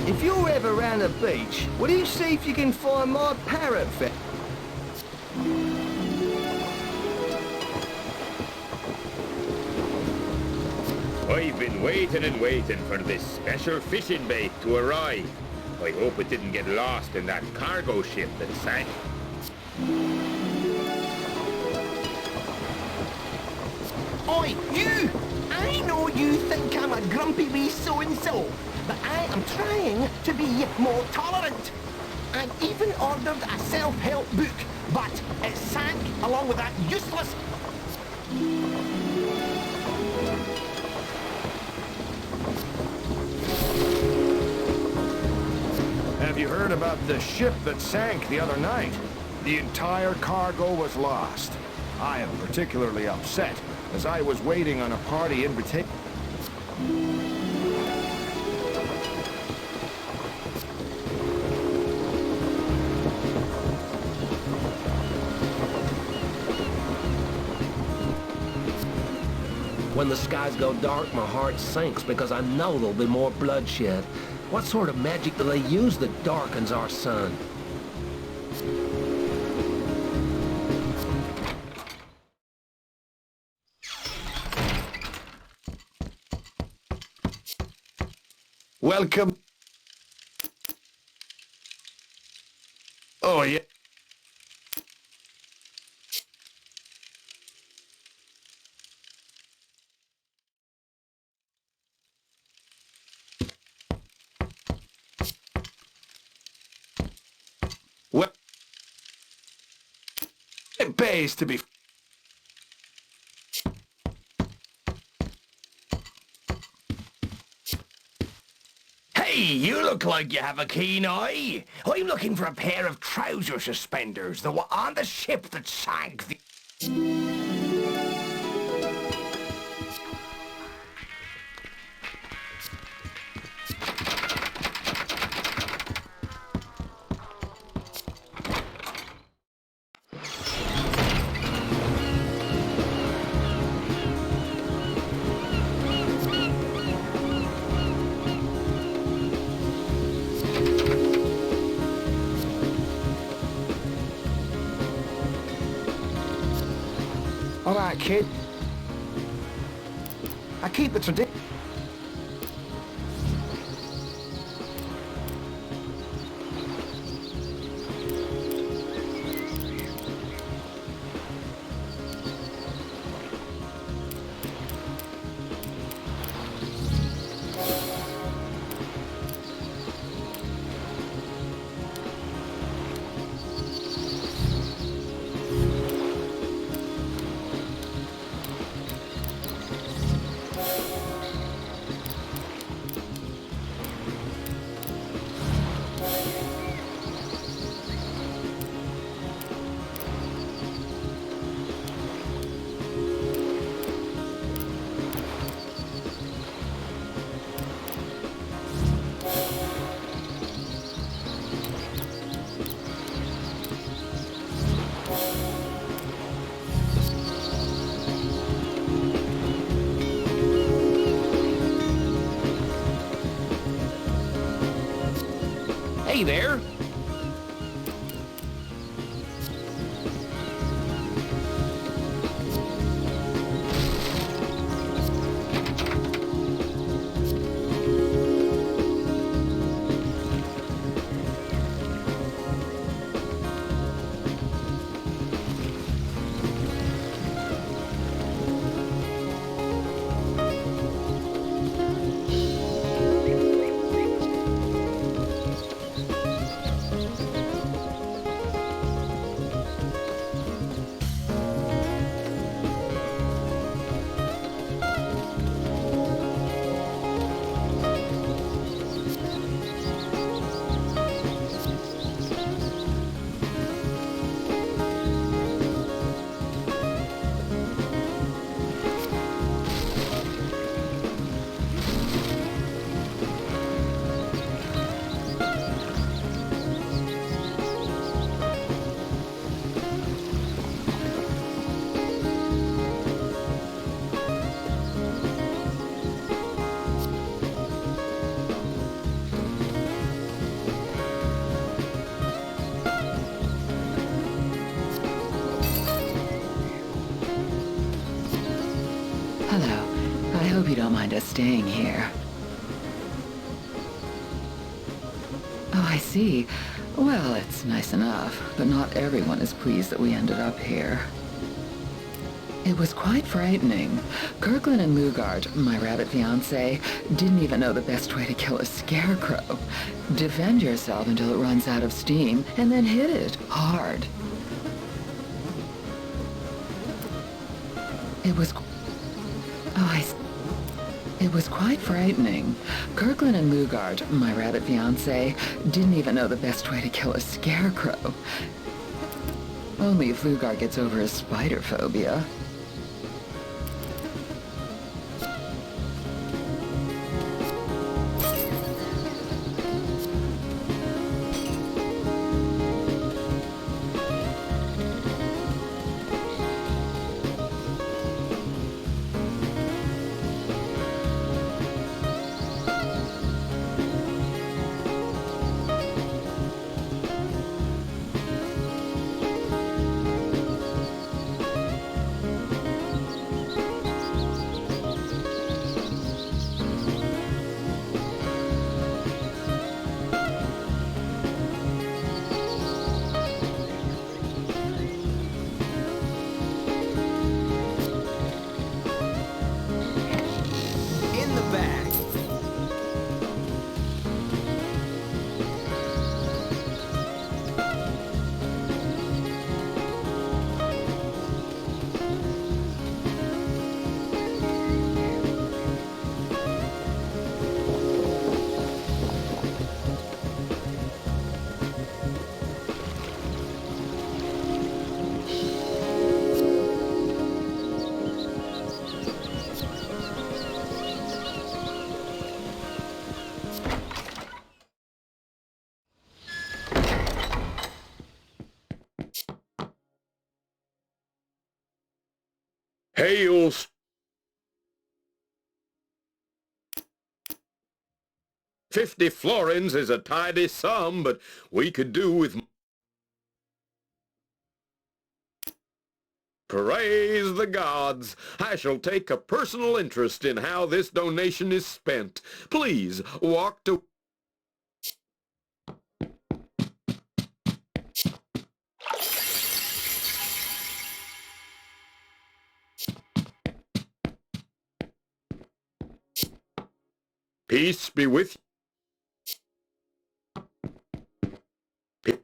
If you're ever around the beach, will you see if you can find my parrotfish? I've been waiting and waiting for this special fishing bait to arrive. I hope it didn't get lost in that cargo ship that sank. Oi, you! I know you think I'm a grumpy wee so-and-so, but I am trying to be more tolerant. I even ordered a self-help book, but it sank along with that useless... Have you heard about the ship that sank the other night? The entire cargo was lost. I am particularly upset, as I was waiting on a party invitation. When the skies go dark, my heart sinks because I know there'll be more bloodshed. What sort of magic do they use that darkens our sun? Welcome. Oh, yeah. Well, it pays to be... Hey, you look like you have a keen eye. I'm looking for a pair of trouser suspenders that were on the ship that sank the... All right, kid. I keep the tradition. Hey there! Hope you don't mind us staying here. Oh, I see. Well, it's nice enough, but not everyone is pleased that we ended up here. It was quite frightening. Kirkland and Lugard, my rabbit fiancé, didn't even know the best way to kill a scarecrow. Defend yourself until it runs out of steam, and then hit it hard. It was quite frightening. Kirkland and Lugard, my rabbit fiancé, didn't even know the best way to kill a scarecrow. Only if Lugard gets over his spider phobia. Hail! 50 florins is a tidy sum, but we could do with... Praise the gods! I shall take a personal interest in how this donation is spent. Please, walk to... Peace be with you.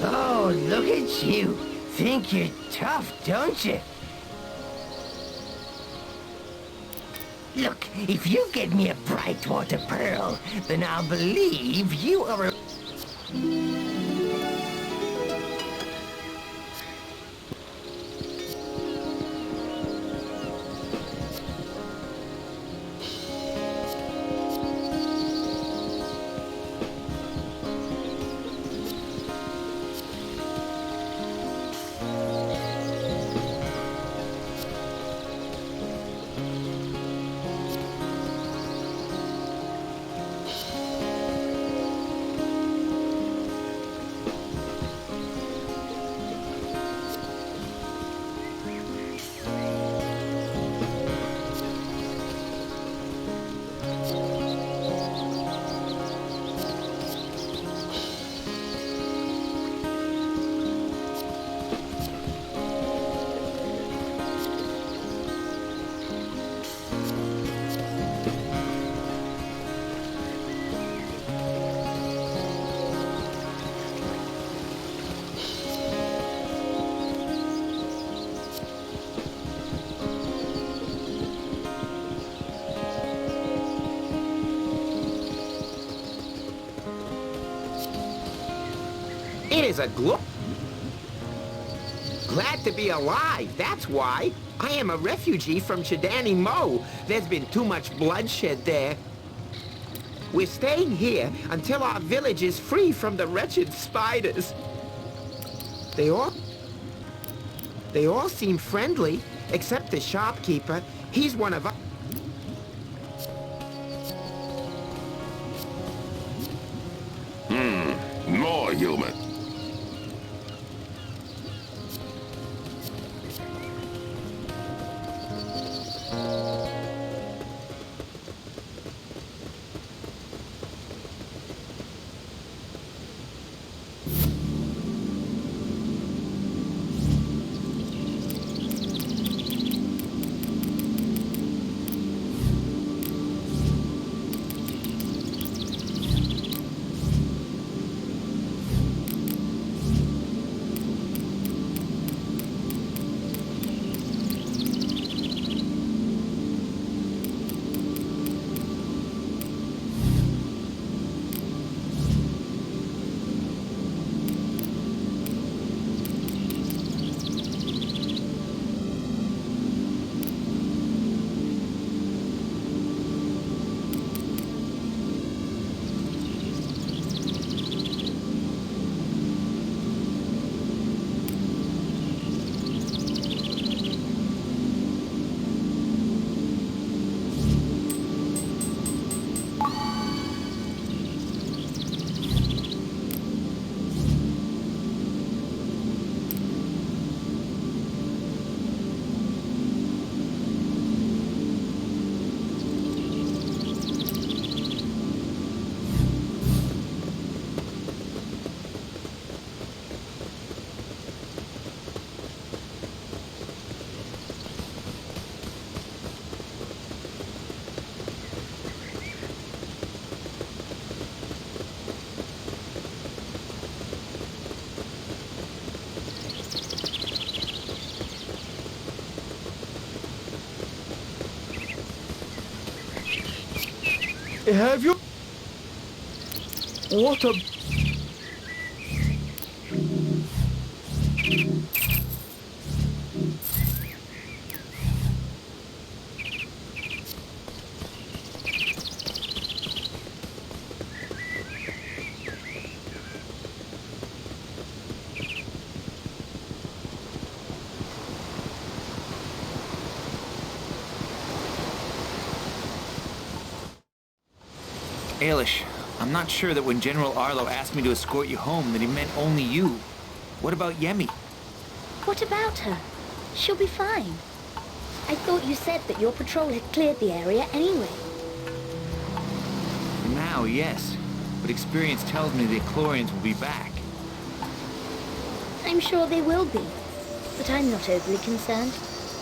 Oh, look at you. Think you're tough, don't you? Look, if you get me a Brightwater Pearl, then I'll believe you are a... It is a glad to be alive, that's why. I am a refugee from Chidani Mo. There's been too much bloodshed there. We're staying here until our village is free from the wretched spiders. They all seem friendly, except the shopkeeper. He's one of us. human. Have you... What a... Ailish, I'm not sure that when General Arlo asked me to escort you home that he meant only you. What about Yemi? What about her? She'll be fine. I thought you said that your patrol had cleared the area anyway. For now, yes. But experience tells me the Echlorians will be back. I'm sure they will be. But I'm not overly concerned.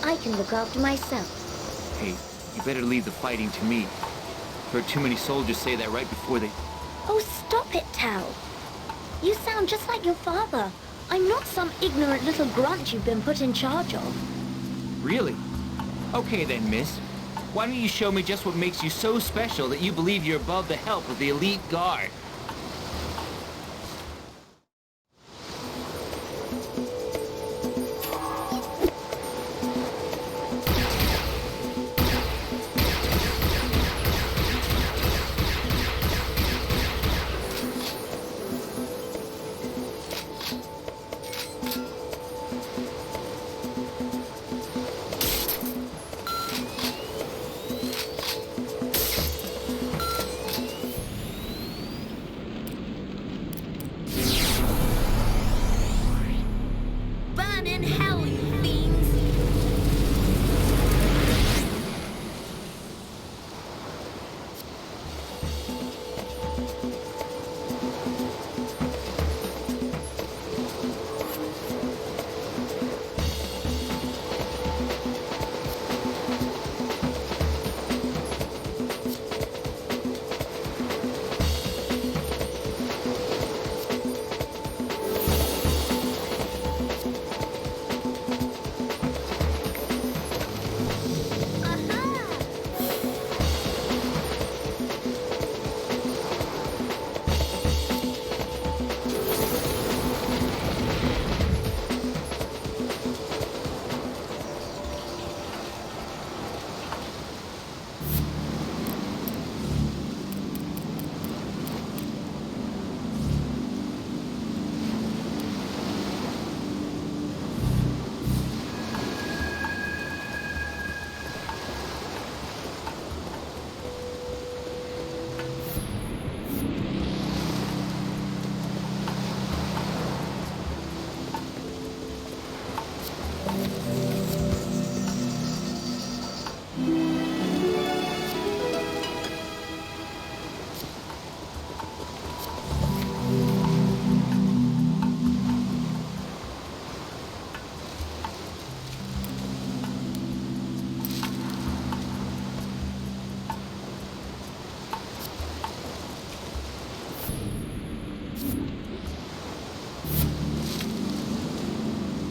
I can look after myself. Hey, you better leave the fighting to me. Heard too many soldiers say that right before they... Oh, stop it, Tal. You sound just like your father. I'm not some ignorant little grunt you've been put in charge of. Really? Okay then, miss. Why don't you show me just what makes you so special that you believe you're above the help of the elite guard?